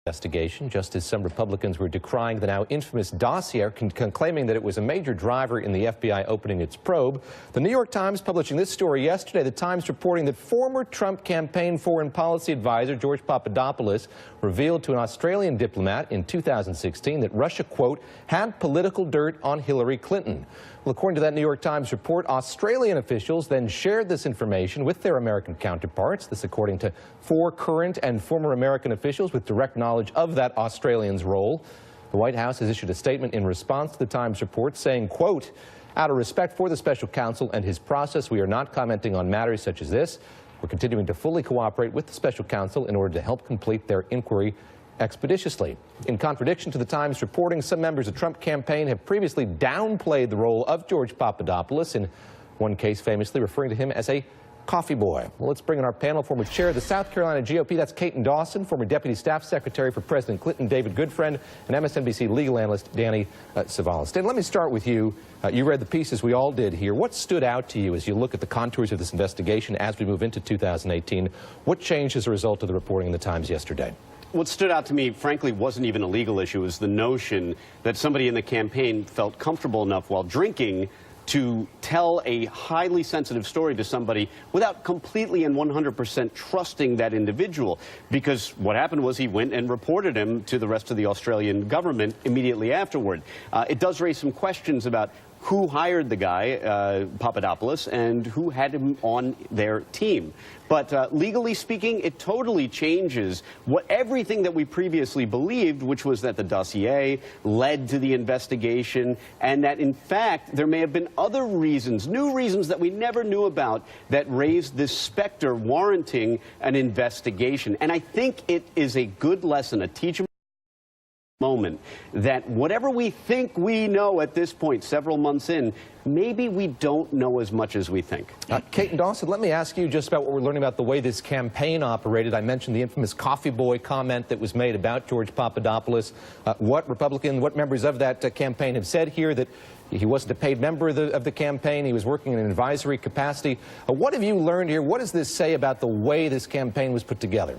investigation, just as some Republicans were decrying the now infamous dossier, claiming that it was a major driver in the FBI opening its probe. The New York Times publishing this story yesterday, the Times reporting that former Trump campaign foreign policy advisor George Papadopolous revealed to an Australian diplomat in 2016 that Russia, quote, had political dirt on Hillary Clinton. Well, according to that New York Times report, Australian officials then shared this information with their American counterparts. This according to 4 current and former American officials with direct knowledge of that Australian's role. The White House has issued a statement in response to the Times report saying, quote, out of respect for the special counsel and his process, we are not commenting on matters such as this. We're continuing to fully cooperate with the special counsel in order to help complete their inquiry expeditiously. In contradiction to the Times reporting, some members of the Trump campaign have previously downplayed the role of George Papadopolous, in one case famously referring to him as a coffee boy. Well, let's bring in our panel. Former chair of the South Carolina GOP, that's Caitlin Dawson, former deputy staff secretary for President Clinton, David Goodfriend, and MSNBC legal analyst Danny Savalas. Dan, let me start with you. You read the pieces we all did here. What stood out to you as you look at the contours of this investigation as we move into 2018? What changed as a result of the reporting in the Times yesterday? What stood out to me, frankly, wasn't even a legal issue. It was the notion that somebody in the campaign felt comfortable enough while drinking to tell a highly sensitive story to somebody without completely and 100% trusting that individual. Because what happened was he went and reported him to the rest of the Australian government immediately afterward. It does raise some questions about who hired the guy, Papadopolous, and who had him on their team. But legally speaking, it totally changes everything that we previously believed, which was that the dossier led to the investigation, and that, in fact, there may have been other reasons, new reasons that we never knew about, that raised this specter warranting an investigation. And I think it is a good lesson, a teachable moment, that whatever we think we know at this point, several months in, maybe we don't know as much as we think. Caitlin Dawson, let me ask you just about what we're learning about the way this campaign operated. I mentioned the infamous coffee boy comment that was made about George Papadopolous. What members of that campaign have said here, that he wasn't a paid member of the campaign, he was working in an advisory capacity. What have you learned here? What does this say about the way this campaign was put together?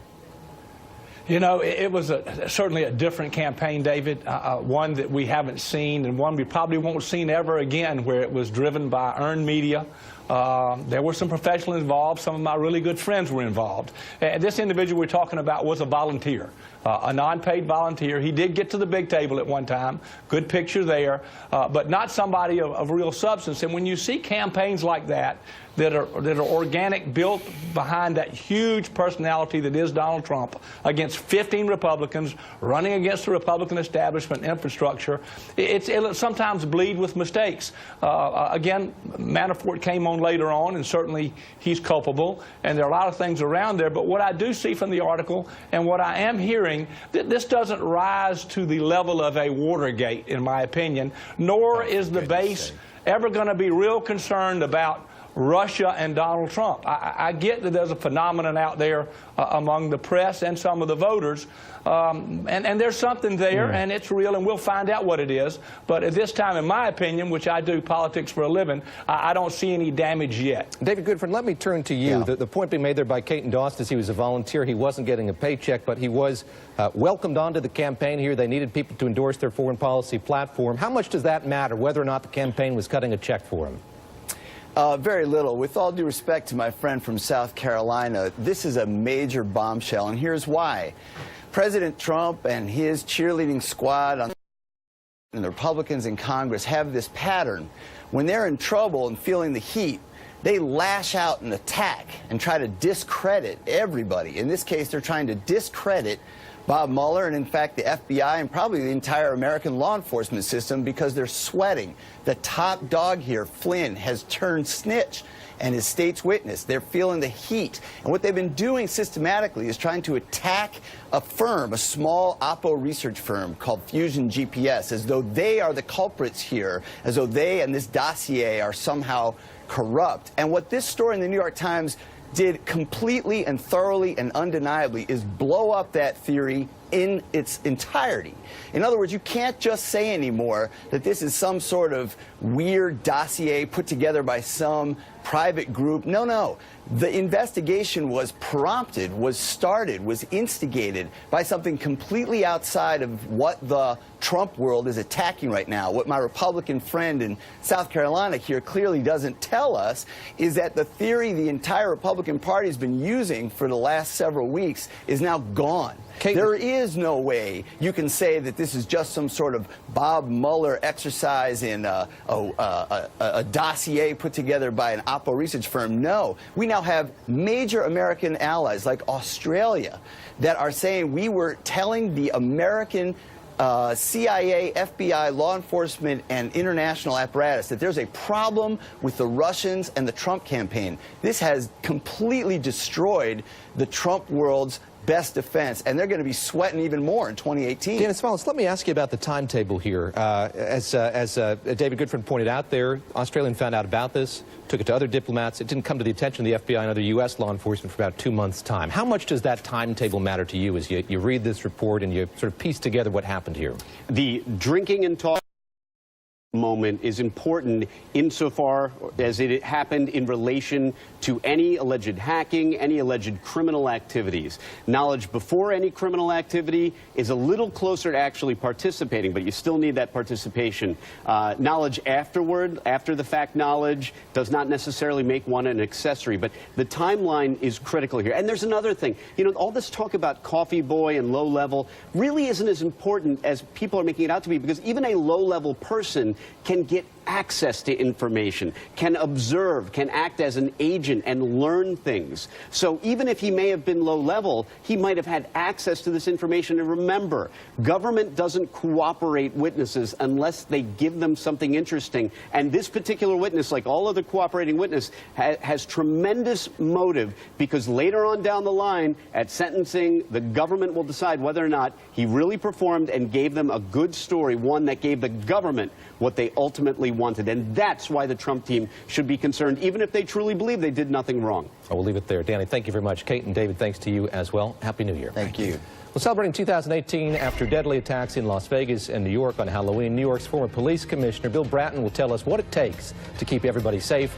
You know, it was certainly a different campaign, David, one that we haven't seen and one we probably won't see ever again, where it was driven by earned media. There were some professionals involved. Some of my really good friends were involved. And this individual we're talking about was a volunteer, a non-paid volunteer. He did get to the big table at one time. Good picture there, but not somebody of real substance. And when you see campaigns like that are organic, built behind that huge personality that is Donald Trump, against 15 Republicans, running against the Republican establishment infrastructure, it'll sometimes bleed with mistakes. Again, Manafort came on later on, and certainly he's culpable, and there are a lot of things around there. But what I do see from the article, and what I am hearing, that this doesn't rise to the level of a Watergate, in my opinion, nor is the base ever going to be real concerned about Russia and Donald Trump. I get that there's a phenomenon out there among the press and some of the voters, and there's something there, and it's real, and we'll find out what it is. But at this time, in my opinion, which I do politics for a living, I don't see any damage yet. David Goodfriend, let me turn to you. Yeah. The point being made there by Caitlin Dawson is he was a volunteer. He wasn't getting a paycheck, but he was welcomed onto the campaign here. They needed people to endorse their foreign policy platform. How much does that matter, whether or not the campaign was cutting a check for him? Very little. With all due respect to my friend from South Carolina, this is a major bombshell, and here's why. President Trump and his cheerleading squad and the Republicans in Congress have this pattern. When they're in trouble and feeling the heat, they lash out and attack and try to discredit everybody. In this case, they're trying to discredit Bob Mueller and, in fact, the FBI and probably the entire American law enforcement system, because they're sweating. The top dog here, Flynn, has turned snitch and is state's witness. They're feeling the heat. And what they've been doing systematically is trying to attack a firm, a small Oppo research firm called Fusion GPS, as though they are the culprits here, as though they and this dossier are somehow corrupt. And what this story in the New York Times did completely and thoroughly and undeniably is blow up that theory in its entirety. In other words, you can't just say anymore that this is some sort of weird dossier put together by some private group. No, no. The investigation was prompted, was started, was instigated by something completely outside of what the Trump world is attacking right now. What my Republican friend in South Carolina here clearly doesn't tell us is that the theory the entire Republican Party has been using for the last several weeks is now gone. There is no way you can say that this is just some sort of Bob Mueller exercise in a dossier put together by an Oppo research firm. No. We now have major American allies like Australia that are saying we were telling the American CIA, FBI, law enforcement, and international apparatus that there's a problem with the Russians and the Trump campaign. This has completely destroyed the Trump world's best defense, and they're going to be sweating even more in 2018. Dan Smollett, let me ask you about the timetable here. As David Goodfriend pointed out there, Australian found out about this, took it to other diplomats. It didn't come to the attention of the FBI and other U.S. law enforcement for about 2 months' time. How much does that timetable matter to you as you read this report and you sort of piece together what happened here? The drinking and talking moment is important insofar as it happened in relation to any alleged hacking, any alleged criminal activities. Knowledge before any criminal activity is a little closer to actually participating, but you still need that participation. Knowledge afterward, after the fact knowledge, does not necessarily make one an accessory, but the timeline is critical here. And there's another thing. You know, all this talk about coffee boy and low level really isn't as important as people are making it out to be, because even a low level person can get access to information, can observe, can act as an agent and learn things. So even if he may have been low level, he might have had access to this information. And remember, government doesn't cooperate witnesses unless they give them something interesting. And this particular witness, like all other cooperating witness, has tremendous motive, because later on down the line at sentencing, the government will decide whether or not he really performed and gave them a good story, one that gave the government what they ultimately wanted. And that's why the Trump team should be concerned, even if they truly believe they did nothing wrong. We'll leave it there. Danny, thank you very much. Kate and David, thanks to you as well. Happy New Year. Thank you. Well, celebrating 2018 after deadly attacks in Las Vegas and New York on Halloween, New York's former police commissioner Bill Bratton will tell us what it takes to keep everybody safe.